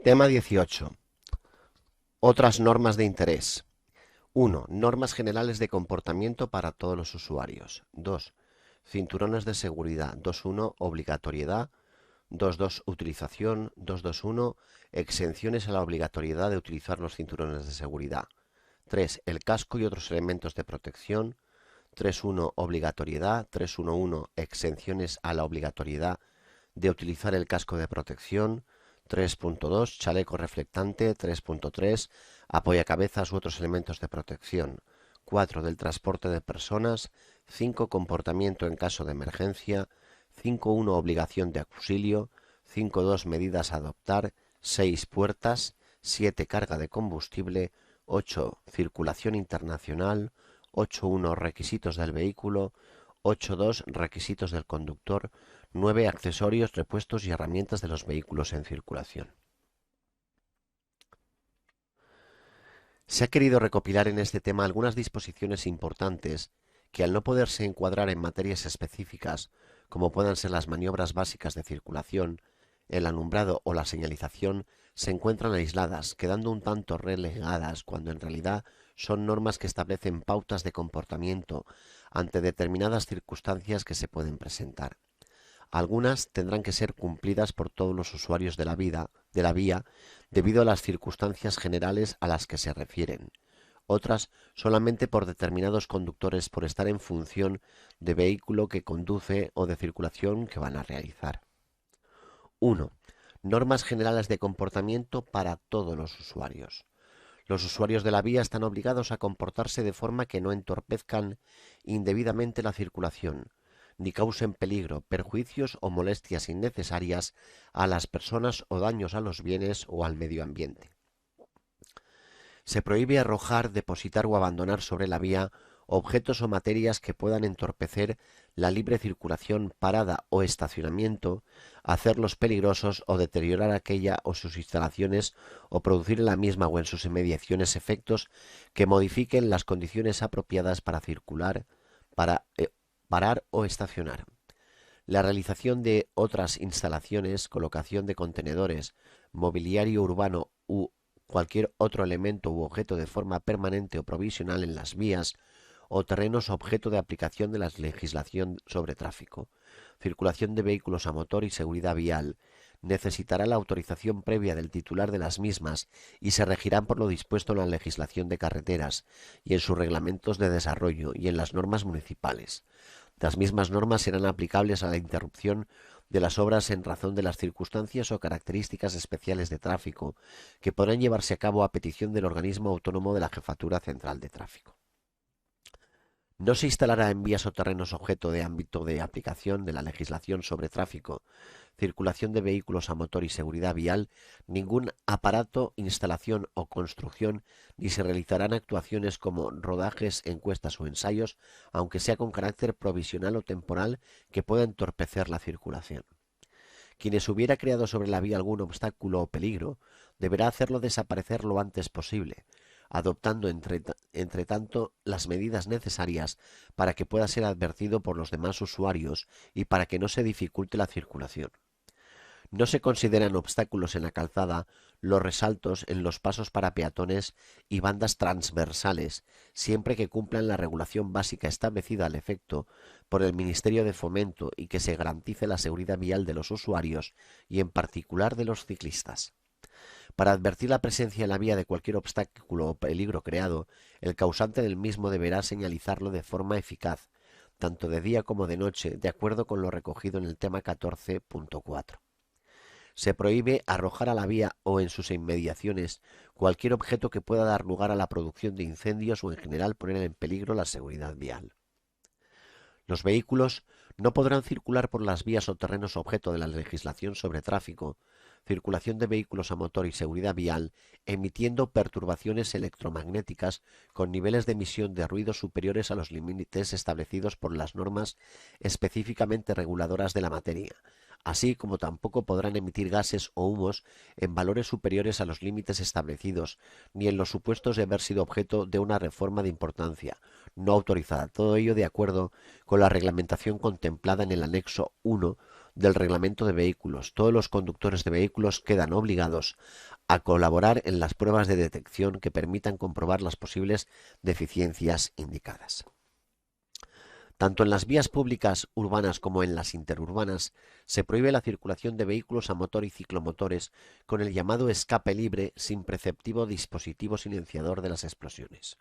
Tema 18. Otras normas de interés. 1. Normas generales de comportamiento para todos los usuarios. 2. Cinturones de seguridad. 2.1. Obligatoriedad. 2.2. Utilización. 2.2.1. Exenciones a la obligatoriedad de utilizar los cinturones de seguridad. 3. El casco y otros elementos de protección. 3.1. Obligatoriedad. 3.1.1. Exenciones a la obligatoriedad de utilizar el casco de protección. 3.2. Chaleco reflectante. 3.3. Apoyacabezas u otros elementos de protección. 4. Del transporte de personas. 5. Comportamiento en caso de emergencia. 5.1. Obligación de auxilio. 5.2. Medidas a adoptar. 6. Puertas. 7. Carga de combustible. 8. Circulación internacional. 8.1. Requisitos del vehículo. 8.2. Requisitos del conductor. 9. Accesorios, repuestos y herramientas de los vehículos en circulación. Se ha querido recopilar en este tema algunas disposiciones importantes que, al no poderse encuadrar en materias específicas, como puedan ser las maniobras básicas de circulación, el alumbrado o la señalización, se encuentran aisladas, quedando un tanto relegadas cuando en realidad son normas que establecen pautas de comportamiento ante determinadas circunstancias que se pueden presentar. Algunas tendrán que ser cumplidas por todos los usuarios de la vía, debido a las circunstancias generales a las que se refieren. Otras solamente por determinados conductores por estar en función de vehículo que conduce o de circulación que van a realizar. 1. Normas generales de comportamiento para todos los usuarios. Los usuarios de la vía están obligados a comportarse de forma que no entorpezcan indebidamente la circulación, ni causen peligro, perjuicios o molestias innecesarias a las personas o daños a los bienes o al medio ambiente. Se prohíbe arrojar, depositar o abandonar sobre la vía objetos o materias que puedan entorpecer la libre circulación, parada o estacionamiento, hacerlos peligrosos o deteriorar aquella o sus instalaciones o producir en la misma o en sus inmediaciones efectos que modifiquen las condiciones apropiadas para circular, parar o estacionar. La realización de otras instalaciones, colocación de contenedores, mobiliario urbano u cualquier otro elemento u objeto de forma permanente o provisional en las vías o terrenos objeto de aplicación de la legislación sobre tráfico, circulación de vehículos a motor y seguridad vial, necesitará la autorización previa del titular de las mismas y se regirán por lo dispuesto en la legislación de carreteras y en sus reglamentos de desarrollo y en las normas municipales. Las mismas normas serán aplicables a la interrupción de las obras en razón de las circunstancias o características especiales de tráfico que podrán llevarse a cabo a petición del organismo autónomo de la Jefatura Central de Tráfico. No se instalará en vías o terrenos objeto de ámbito de aplicación de la legislación sobre tráfico, circulación de vehículos a motor y seguridad vial ningún aparato, instalación o construcción, ni se realizarán actuaciones como rodajes, encuestas o ensayos, aunque sea con carácter provisional o temporal, que pueda entorpecer la circulación. Quienes hubiera creado sobre la vía algún obstáculo o peligro, deberá hacerlo desaparecer lo antes posible, adoptando entre tanto las medidas necesarias para que pueda ser advertido por los demás usuarios y para que no se dificulte la circulación. No se consideran obstáculos en la calzada los resaltos en los pasos para peatones y bandas transversales, siempre que cumplan la regulación básica establecida al efecto por el Ministerio de Fomento y que se garantice la seguridad vial de los usuarios y en particular de los ciclistas. Para advertir la presencia en la vía de cualquier obstáculo o peligro creado, el causante del mismo deberá señalizarlo de forma eficaz, tanto de día como de noche, de acuerdo con lo recogido en el tema 14.4. Se prohíbe arrojar a la vía o en sus inmediaciones cualquier objeto que pueda dar lugar a la producción de incendios o en general poner en peligro la seguridad vial. Los vehículos no podrán circular por las vías o terrenos objeto de la legislación sobre tráfico, circulación de vehículos a motor y seguridad vial, emitiendo perturbaciones electromagnéticas con niveles de emisión de ruido superiores a los límites establecidos por las normas específicamente reguladoras de la materia, así como tampoco podrán emitir gases o humos en valores superiores a los límites establecidos, ni en los supuestos de haber sido objeto de una reforma de importancia no autorizada. Todo ello de acuerdo con la reglamentación contemplada en el anexo 1 del Reglamento de Vehículos. Todos los conductores de vehículos quedan obligados a colaborar en las pruebas de detección que permitan comprobar las posibles deficiencias indicadas. Tanto en las vías públicas urbanas como en las interurbanas se prohíbe la circulación de vehículos a motor y ciclomotores con el llamado escape libre sin preceptivo dispositivo silenciador de las explosiones.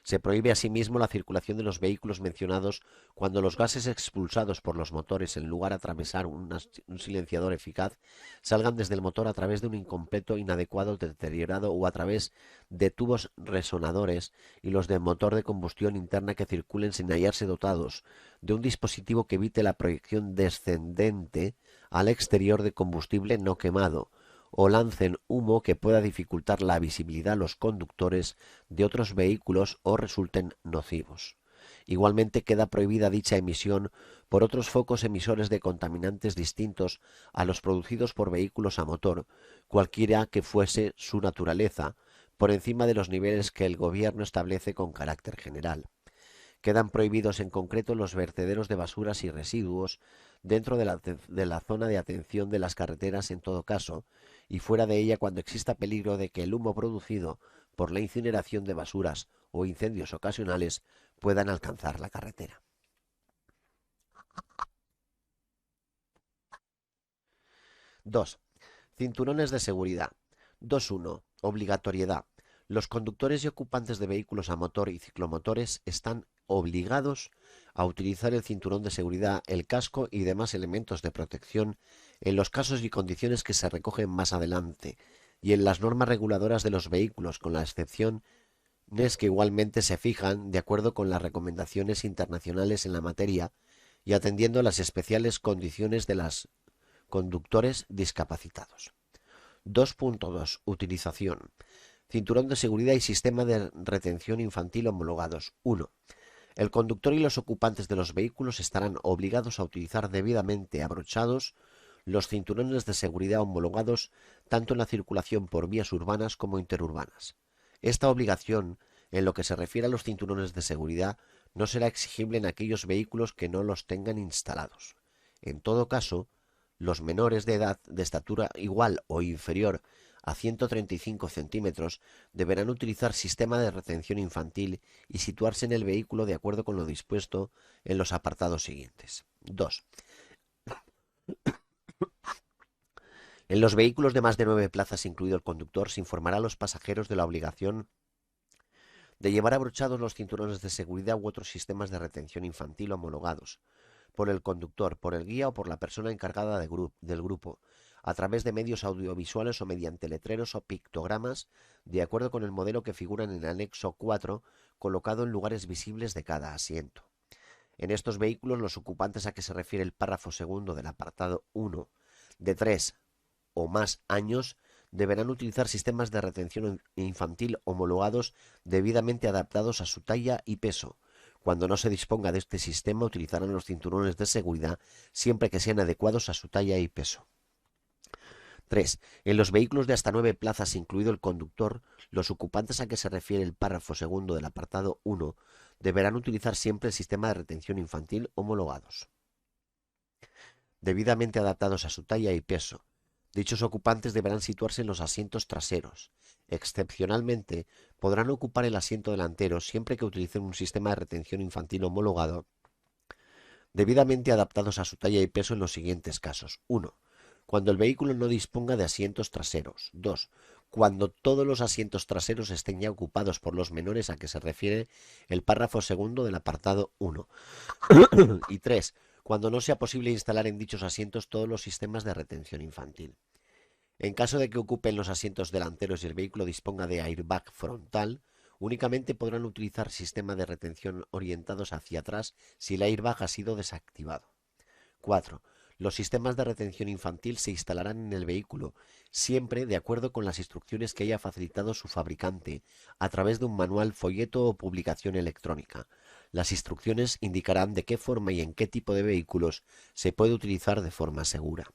Se prohíbe asimismo la circulación de los vehículos mencionados cuando los gases expulsados por los motores, en lugar de atravesar un silenciador eficaz, salgan desde el motor a través de un incompleto, inadecuado, deteriorado o a través de tubos resonadores, y los de motor de combustión interna que circulen sin hallarse dotados de un dispositivo que evite la proyección descendente al exterior de combustible no quemado, o lancen humo que pueda dificultar la visibilidad a los conductores de otros vehículos o resulten nocivos. Igualmente queda prohibida dicha emisión por otros focos emisores de contaminantes distintos a los producidos por vehículos a motor, cualquiera que fuese su naturaleza, por encima de los niveles que el Gobierno establece con carácter general. Quedan prohibidos en concreto los vertederos de basuras y residuos dentro de la zona de atención de las carreteras en todo caso, y fuera de ella cuando exista peligro de que el humo producido por la incineración de basuras o incendios ocasionales puedan alcanzar la carretera. 2. Cinturones de seguridad. 2.1. Obligatoriedad. Los conductores y ocupantes de vehículos a motor y ciclomotores están obligados a utilizar el cinturón de seguridad, el casco y demás elementos de protección en los casos y condiciones que se recogen más adelante y en las normas reguladoras de los vehículos, con la excepción que igualmente se fijan de acuerdo con las recomendaciones internacionales en la materia y atendiendo a las especiales condiciones de los conductores discapacitados. 2.2. Utilización. Cinturón de seguridad y sistema de retención infantil homologados. 1. El conductor y los ocupantes de los vehículos estarán obligados a utilizar debidamente abrochados los cinturones de seguridad homologados tanto en la circulación por vías urbanas como interurbanas. Esta obligación, en lo que se refiere a los cinturones de seguridad, no será exigible en aquellos vehículos que no los tengan instalados. En todo caso, los menores de edad de estatura igual o inferior a 135 centímetros deberán utilizar sistema de retención infantil y situarse en el vehículo de acuerdo con lo dispuesto en los apartados siguientes. 2. En los vehículos de más de 9 plazas, incluido el conductor, se informará a los pasajeros de la obligación de llevar abrochados los cinturones de seguridad u otros sistemas de retención infantil homologados por el conductor, por el guía o por la persona encargada del grupo, a través de medios audiovisuales o mediante letreros o pictogramas, de acuerdo con el modelo que figura en el anexo 4, colocado en lugares visibles de cada asiento. En estos vehículos, los ocupantes a que se refiere el párrafo segundo del apartado 1, de 3 o más años, deberán utilizar sistemas de retención infantil homologados debidamente adaptados a su talla y peso. Cuando no se disponga de este sistema, utilizarán los cinturones de seguridad siempre que sean adecuados a su talla y peso. 3. En los vehículos de hasta 9 plazas, incluido el conductor, los ocupantes a que se refiere el párrafo segundo del apartado 1 deberán utilizar siempre el sistema de retención infantil homologados, debidamente adaptados a su talla y peso. Dichos ocupantes deberán situarse en los asientos traseros. Excepcionalmente, podrán ocupar el asiento delantero siempre que utilicen un sistema de retención infantil homologado, debidamente adaptados a su talla y peso en los siguientes casos. 1. Cuando el vehículo no disponga de asientos traseros. 2. Cuando todos los asientos traseros estén ya ocupados por los menores a que se refiere el párrafo segundo del apartado 1. Y 3. Cuando no sea posible instalar en dichos asientos todos los sistemas de retención infantil. En caso de que ocupen los asientos delanteros y el vehículo disponga de airbag frontal, únicamente podrán utilizar sistemas de retención orientados hacia atrás si el airbag ha sido desactivado. 4. Los sistemas de retención infantil se instalarán en el vehículo, siempre de acuerdo con las instrucciones que haya facilitado su fabricante, a través de un manual, folleto o publicación electrónica. Las instrucciones indicarán de qué forma y en qué tipo de vehículos se puede utilizar de forma segura.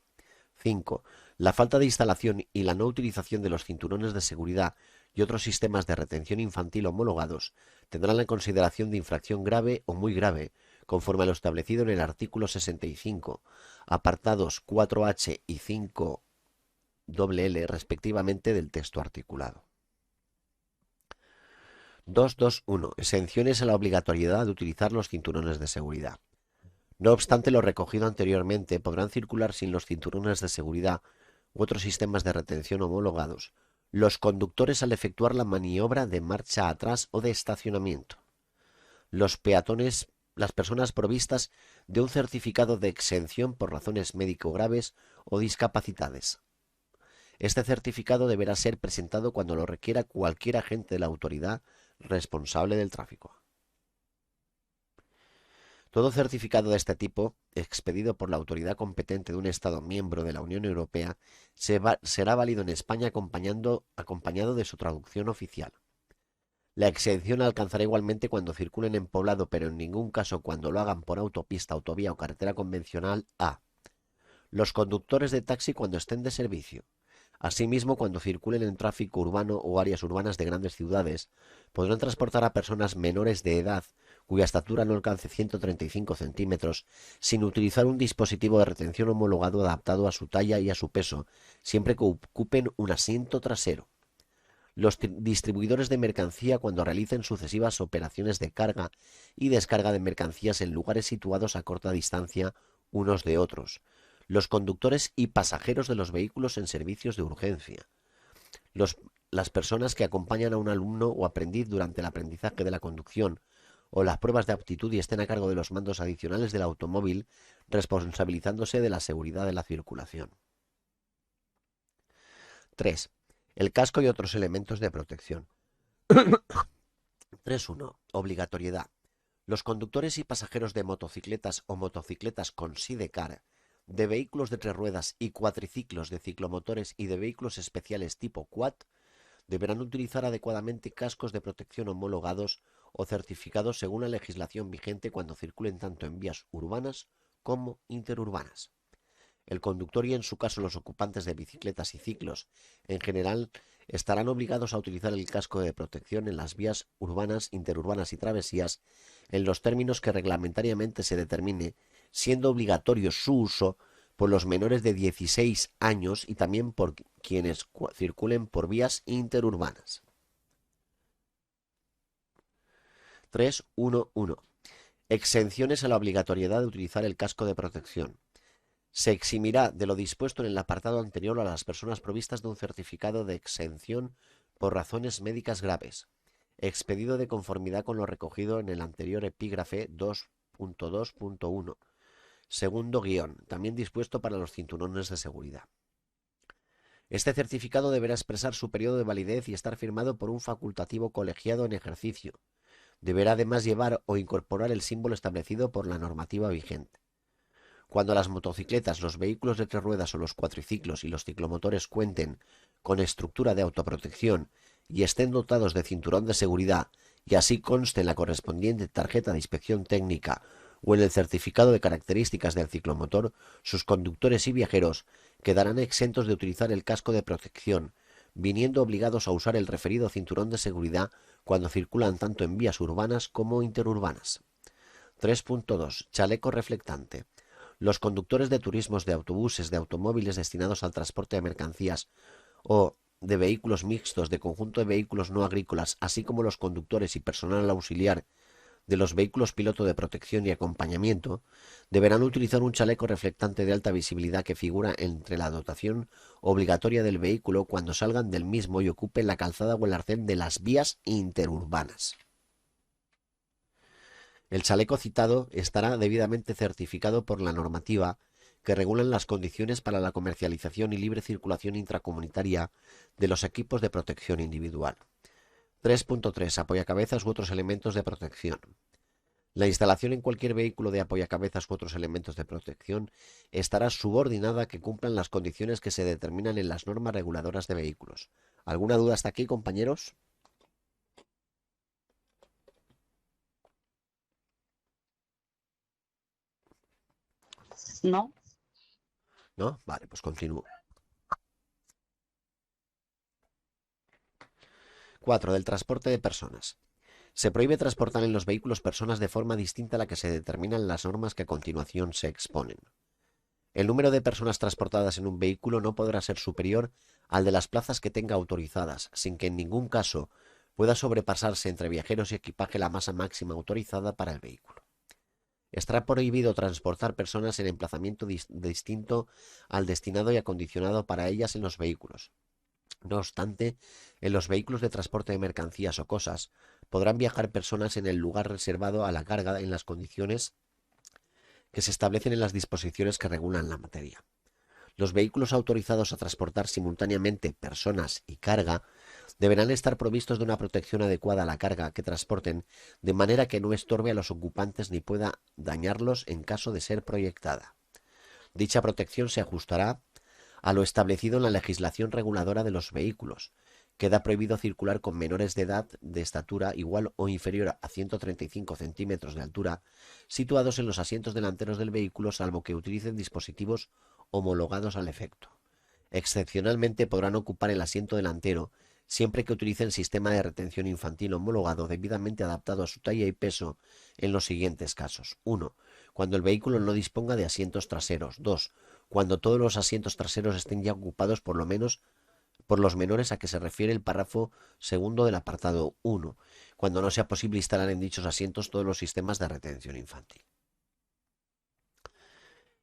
5. La falta de instalación y la no utilización de los cinturones de seguridad y otros sistemas de retención infantil homologados tendrán la consideración de infracción grave o muy grave, conforme a lo establecido en el artículo 65, apartados 4H y 5LL respectivamente del texto articulado. 2.2.1. Exenciones a la obligatoriedad de utilizar los cinturones de seguridad. No obstante lo recogido anteriormente, podrán circular sin los cinturones de seguridad u otros sistemas de retención homologados los conductores al efectuar la maniobra de marcha atrás o de estacionamiento. Los peatones, las personas provistas de un certificado de exención por razones médico graves o discapacidades. Este certificado deberá ser presentado cuando lo requiera cualquier agente de la autoridad responsable del tráfico. Todo certificado de este tipo, expedido por la autoridad competente de un Estado miembro de la Unión Europea, será válido en España acompañado de su traducción oficial. La exención alcanzará igualmente cuando circulen en poblado, pero en ningún caso cuando lo hagan por autopista, autovía o carretera convencional a los conductores de taxi cuando estén de servicio. Asimismo, cuando circulen en tráfico urbano o áreas urbanas de grandes ciudades, podrán transportar a personas menores de edad cuya estatura no alcance 135 centímetros sin utilizar un dispositivo de retención homologado adaptado a su talla y a su peso, siempre que ocupen un asiento trasero. Los distribuidores de mercancía cuando realicen sucesivas operaciones de carga y descarga de mercancías en lugares situados a corta distancia unos de otros. Los conductores y pasajeros de los vehículos en servicios de urgencia. Las personas que acompañan a un alumno o aprendiz durante el aprendizaje de la conducción o las pruebas de aptitud y estén a cargo de los mandos adicionales del automóvil, responsabilizándose de la seguridad de la circulación. 3. El casco y otros elementos de protección. 3.1. Obligatoriedad. Los conductores y pasajeros de motocicletas o motocicletas con sidecar, de vehículos de 3 ruedas y cuatriciclos de ciclomotores y de vehículos especiales tipo quad, deberán utilizar adecuadamente cascos de protección homologados o certificados según la legislación vigente cuando circulen tanto en vías urbanas como interurbanas. El conductor y en su caso los ocupantes de bicicletas y ciclos en general estarán obligados a utilizar el casco de protección en las vías urbanas, interurbanas y travesías en los términos que reglamentariamente se determine, siendo obligatorio su uso por los menores de 16 años y también por quienes circulen por vías interurbanas. 3.1.1. Exenciones a la obligatoriedad de utilizar el casco de protección. Se eximirá de lo dispuesto en el apartado anterior a las personas provistas de un certificado de exención por razones médicas graves, expedido de conformidad con lo recogido en el anterior epígrafe 2.2.1, segundo guión, también dispuesto para los cinturones de seguridad. Este certificado deberá expresar su periodo de validez y estar firmado por un facultativo colegiado en ejercicio. Deberá además llevar o incorporar el símbolo establecido por la normativa vigente. Cuando las motocicletas, los vehículos de 3 ruedas o los cuatriciclos y los ciclomotores cuenten con estructura de autoprotección y estén dotados de cinturón de seguridad y así conste en la correspondiente tarjeta de inspección técnica o en el certificado de características del ciclomotor, sus conductores y viajeros quedarán exentos de utilizar el casco de protección, viniendo obligados a usar el referido cinturón de seguridad cuando circulan tanto en vías urbanas como interurbanas. 3.2. Chaleco reflectante. Los conductores de turismos, de autobuses, de automóviles destinados al transporte de mercancías o de vehículos mixtos, de conjunto de vehículos no agrícolas, así como los conductores y personal auxiliar de los vehículos piloto de protección y acompañamiento, deberán utilizar un chaleco reflectante de alta visibilidad que figura entre la dotación obligatoria del vehículo cuando salgan del mismo y ocupen la calzada o el arcén de las vías interurbanas. El chaleco citado estará debidamente certificado por la normativa que regulan las condiciones para la comercialización y libre circulación intracomunitaria de los equipos de protección individual. 3.3. Apoyacabezas u otros elementos de protección. La instalación en cualquier vehículo de apoyacabezas u otros elementos de protección estará subordinada a que cumplan las condiciones que se determinan en las normas reguladoras de vehículos. ¿Alguna duda hasta aquí, compañeros? No. ¿No? Vale, pues continúo. 4. Del transporte de personas. Se prohíbe transportar en los vehículos personas de forma distinta a la que se determinan las normas que a continuación se exponen. El número de personas transportadas en un vehículo no podrá ser superior al de las plazas que tenga autorizadas, sin que en ningún caso pueda sobrepasarse entre viajeros y equipaje la masa máxima autorizada para el vehículo. Estará prohibido transportar personas en emplazamiento distinto al destinado y acondicionado para ellas en los vehículos. No obstante, en los vehículos de transporte de mercancías o cosas podrán viajar personas en el lugar reservado a la carga en las condiciones que se establecen en las disposiciones que regulan la materia. Los vehículos autorizados a transportar simultáneamente personas y carga deberán estar provistos de una protección adecuada a la carga que transporten, de manera que no estorbe a los ocupantes ni pueda dañarlos en caso de ser proyectada. Dicha protección se ajustará a lo establecido en la legislación reguladora de los vehículos. Queda prohibido circular con menores de edad de estatura igual o inferior a 135 centímetros de altura situados en los asientos delanteros del vehículo, salvo que utilicen dispositivos homologados al efecto. Excepcionalmente podrán ocupar el asiento delantero siempre que utilicen sistema de retención infantil homologado debidamente adaptado a su talla y peso en los siguientes casos. 1. Cuando el vehículo no disponga de asientos traseros. 2. Cuando todos los asientos traseros estén ya ocupados por lo menos por los menores a que se refiere el párrafo segundo del apartado 1, cuando no sea posible instalar en dichos asientos todos los sistemas de retención infantil.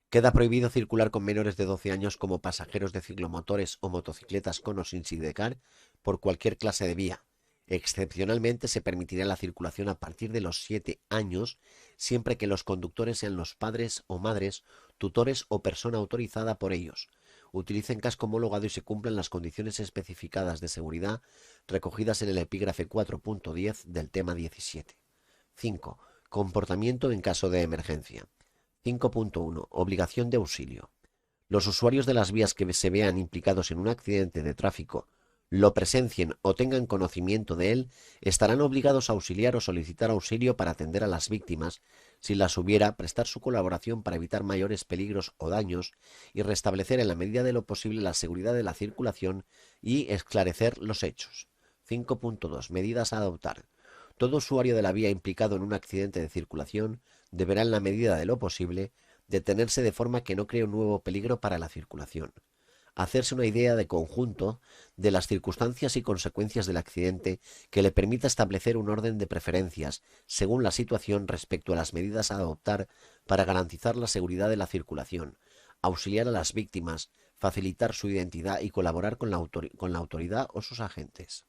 Queda prohibido circular con menores de 12 años como pasajeros de ciclomotores o motocicletas con o sin sidecar por cualquier clase de vía. Excepcionalmente se permitirá la circulación a partir de los 7 años, siempre que los conductores sean los padres o madres, tutores o persona autorizada por ellos. Utilicen casco homologado y se cumplan las condiciones especificadas de seguridad recogidas en el epígrafe 4.10 del tema 17. 5. Comportamiento en caso de emergencia. 5.1. Obligación de auxilio. Los usuarios de las vías que se vean implicados en un accidente de tráfico, lo presencien o tengan conocimiento de él, estarán obligados a auxiliar o solicitar auxilio para atender a las víctimas, si las hubiera, prestar su colaboración para evitar mayores peligros o daños y restablecer en la medida de lo posible la seguridad de la circulación y esclarecer los hechos. 5.2. Medidas a adoptar. Todo usuario de la vía implicado en un accidente de circulación deberá, en la medida de lo posible, detenerse de forma que no cree un nuevo peligro para la circulación. Hacerse una idea de conjunto de las circunstancias y consecuencias del accidente que le permita establecer un orden de preferencias según la situación respecto a las medidas a adoptar para garantizar la seguridad de la circulación, auxiliar a las víctimas, facilitar su identidad y colaborar con la autoridad o sus agentes.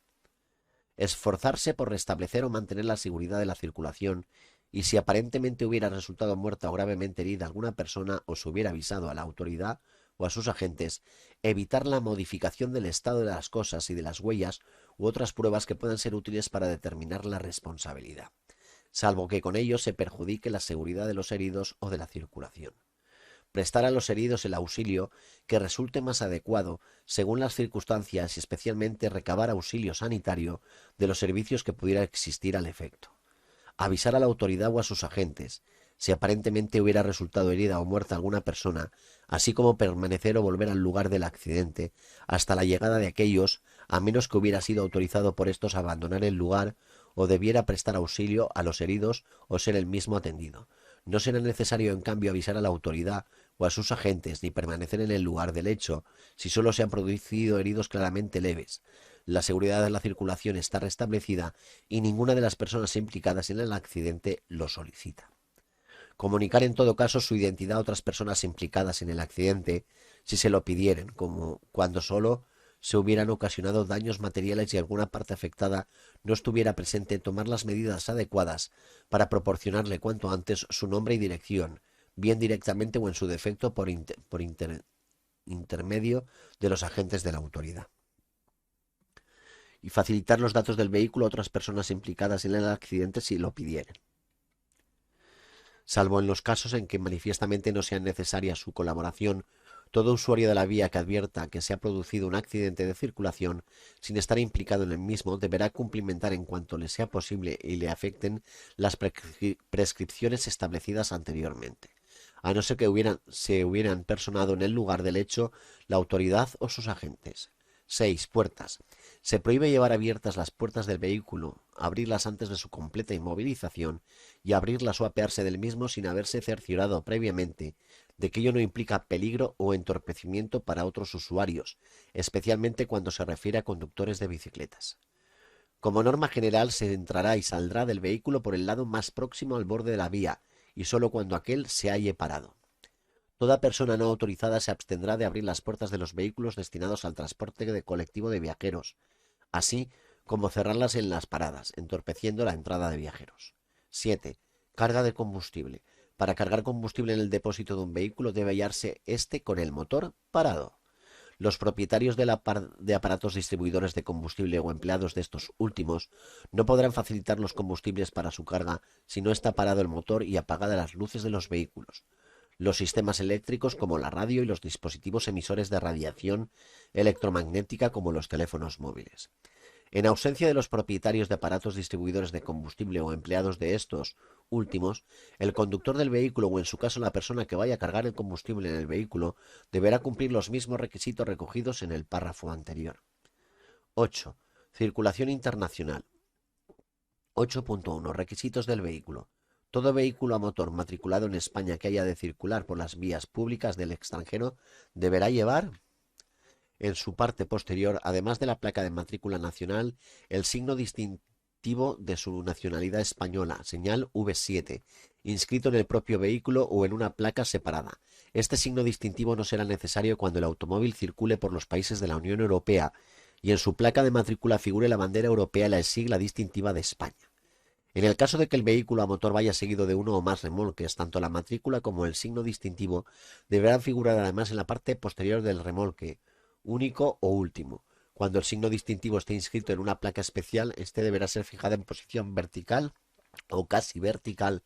Esforzarse por restablecer o mantener la seguridad de la circulación y si aparentemente hubiera resultado muerta o gravemente herida alguna persona o se hubiera avisado a la autoridad o a sus agentes, evitar la modificación del estado de las cosas y de las huellas u otras pruebas que puedan ser útiles para determinar la responsabilidad, salvo que con ello se perjudique la seguridad de los heridos o de la circulación. Prestar a los heridos el auxilio que resulte más adecuado según las circunstancias y especialmente recabar auxilio sanitario de los servicios que pudiera existir al efecto. Avisar a la autoridad o a sus agentes si aparentemente hubiera resultado herida o muerta alguna persona, así como permanecer o volver al lugar del accidente hasta la llegada de aquellos, a menos que hubiera sido autorizado por estos a abandonar el lugar o debiera prestar auxilio a los heridos o ser el mismo atendido. No será necesario, en cambio, avisar a la autoridad o a sus agentes ni permanecer en el lugar del hecho si solo se han producido heridos claramente leves. La seguridad de la circulación está restablecida y ninguna de las personas implicadas en el accidente lo solicita. Comunicar en todo caso su identidad a otras personas implicadas en el accidente si se lo pidieren, como cuando solo se hubieran ocasionado daños materiales y alguna parte afectada no estuviera presente, tomar las medidas adecuadas para proporcionarle cuanto antes su nombre y dirección, bien directamente o en su defecto por intermedio de los agentes de la autoridad. Y facilitar los datos del vehículo a otras personas implicadas en el accidente si lo pidieren, salvo en los casos en que manifiestamente no sea necesaria su colaboración. Todo usuario de la vía que advierta que se ha producido un accidente de circulación sin estar implicado en el mismo deberá cumplimentar en cuanto le sea posible y le afecten las prescripciones establecidas anteriormente, a no ser que se hubieran personado en el lugar del hecho la autoridad o sus agentes. 6. Puertas. Se prohíbe llevar abiertas las puertas del vehículo, abrirlas antes de su completa inmovilización y abrirlas o apearse del mismo sin haberse cerciorado previamente de que ello no implica peligro o entorpecimiento para otros usuarios, especialmente cuando se refiere a conductores de bicicletas. Como norma general, se entrará y saldrá del vehículo por el lado más próximo al borde de la vía y solo cuando aquel se halle parado. Toda persona no autorizada se abstendrá de abrir las puertas de los vehículos destinados al transporte colectivo de viajeros, así como cerrarlas en las paradas, entorpeciendo la entrada de viajeros. 7. Carga de combustible. Para cargar combustible en el depósito de un vehículo debe hallarse este con el motor parado. Los propietarios de aparatos distribuidores de combustible o empleados de estos últimos no podrán facilitar los combustibles para su carga si no está parado el motor y apagadas las luces de los vehículos. Los sistemas eléctricos como la radio y los dispositivos emisores de radiación electromagnética como los teléfonos móviles. En ausencia de los propietarios de aparatos distribuidores de combustible o empleados de estos últimos, el conductor del vehículo o en su caso la persona que vaya a cargar el combustible en el vehículo deberá cumplir los mismos requisitos recogidos en el párrafo anterior. 8. Circulación internacional. 8.1. Requisitos del vehículo. Todo vehículo a motor matriculado en España que haya de circular por las vías públicas del extranjero deberá llevar en su parte posterior, además de la placa de matrícula nacional, el signo distintivo de su nacionalidad española, señal V7, inscrito en el propio vehículo o en una placa separada. Este signo distintivo no será necesario cuando el automóvil circule por los países de la Unión Europea y en su placa de matrícula figure la bandera europea y la sigla distintiva de España. En el caso de que el vehículo a motor vaya seguido de uno o más remolques, tanto la matrícula como el signo distintivo deberán figurar además en la parte posterior del remolque, único o último. Cuando el signo distintivo esté inscrito en una placa especial, este deberá ser fijado en posición vertical o casi vertical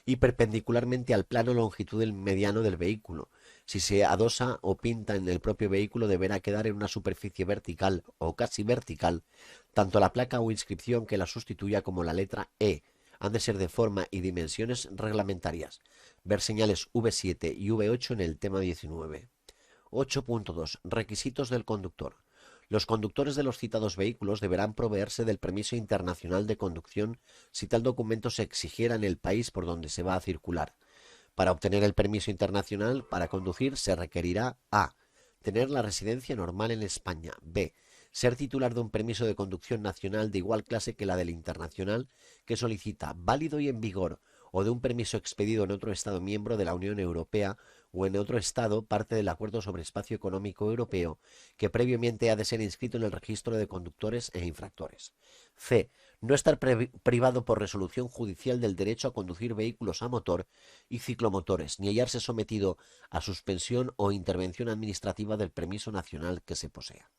y perpendicularmente al plano longitud mediano del vehículo. Si se adosa o pinta en el propio vehículo, deberá quedar en una superficie vertical o casi vertical. Tanto la placa o inscripción que la sustituya como la letra E han de ser de forma y dimensiones reglamentarias. Ver señales V7 y V8 en el tema 19. 8.2. Requisitos del conductor. Los conductores de los citados vehículos deberán proveerse del permiso internacional de conducción si tal documento se exigiera en el país por donde se va a circular. Para obtener el permiso internacional para conducir se requerirá a. Tener la residencia normal en España. B. Ser titular de un permiso de conducción nacional de igual clase que la del internacional que solicita, válido y en vigor, o de un permiso expedido en otro Estado miembro de la Unión Europea o en otro Estado parte del Acuerdo sobre Espacio Económico Europeo, que previamente ha de ser inscrito en el registro de conductores e infractores. C. No estar privado por resolución judicial del derecho a conducir vehículos a motor y ciclomotores, ni hallarse sometido a suspensión o intervención administrativa del permiso nacional que se posea.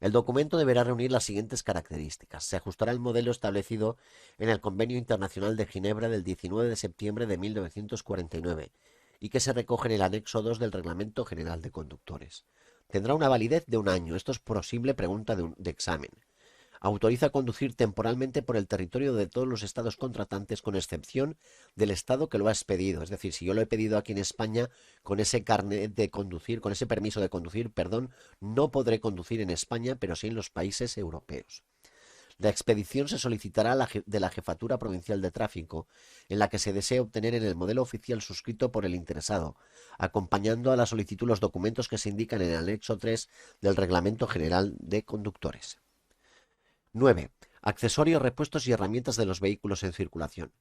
El documento deberá reunir las siguientes características. Se ajustará al modelo establecido en el Convenio Internacional de Ginebra del 19 de septiembre de 1949 y que se recoge en el anexo 2 del Reglamento General de Conductores. Tendrá una validez de 1 año. Esto es posible pregunta de examen. Autoriza conducir temporalmente por el territorio de todos los estados contratantes con excepción del estado que lo ha expedido. Es decir, si yo lo he pedido aquí en España con ese carnet de conducir, con ese permiso de conducir, perdón, no podré conducir en España, pero sí en los países europeos. La expedición se solicitará de la Jefatura Provincial de Tráfico, en la que se desee obtener en el modelo oficial suscrito por el interesado, acompañando a la solicitud los documentos que se indican en el anexo 3 del Reglamento General de Conductores. 9. Accesorios, repuestos y herramientas de los vehículos en circulación.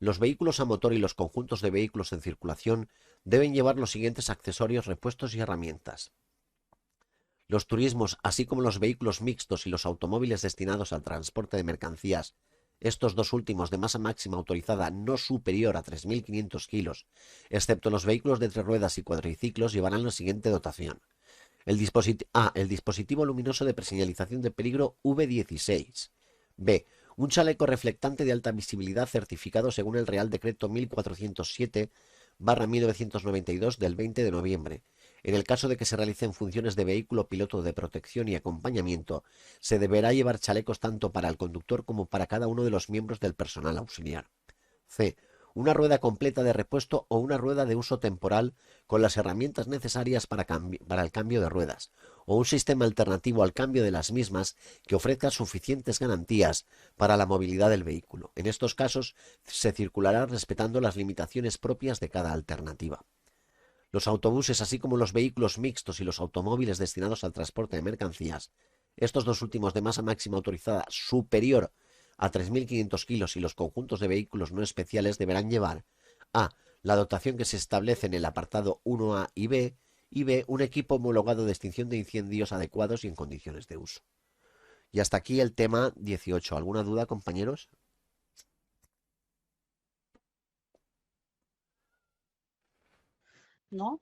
Los vehículos a motor y los conjuntos de vehículos en circulación deben llevar los siguientes accesorios, repuestos y herramientas. Los turismos, así como los vehículos mixtos y los automóviles destinados al transporte de mercancías, estos dos últimos de masa máxima autorizada no superior a 3.500 kilos, excepto los vehículos de 3 ruedas y cuadriciclos, llevarán la siguiente dotación. El dispositivo luminoso de preseñalización de peligro V16. B. Un chaleco reflectante de alta visibilidad certificado según el Real Decreto 1407/1992 del 20 de noviembre. En el caso de que se realicen funciones de vehículo piloto de protección y acompañamiento, se deberá llevar chalecos tanto para el conductor como para cada uno de los miembros del personal auxiliar. C. una rueda completa de repuesto o una rueda de uso temporal con las herramientas necesarias para el cambio de ruedas, o un sistema alternativo al cambio de las mismas que ofrezca suficientes garantías para la movilidad del vehículo. En estos casos se circulará respetando las limitaciones propias de cada alternativa. Los autobuses, así como los vehículos mixtos y los automóviles destinados al transporte de mercancías, estos dos últimos de masa máxima autorizada superior a 3.500 kilos y los conjuntos de vehículos no especiales deberán llevar a la dotación que se establece en el apartado 1A y B un equipo homologado de extinción de incendios adecuados y en condiciones de uso. Y hasta aquí el tema 18. ¿Alguna duda, compañeros? ¿No?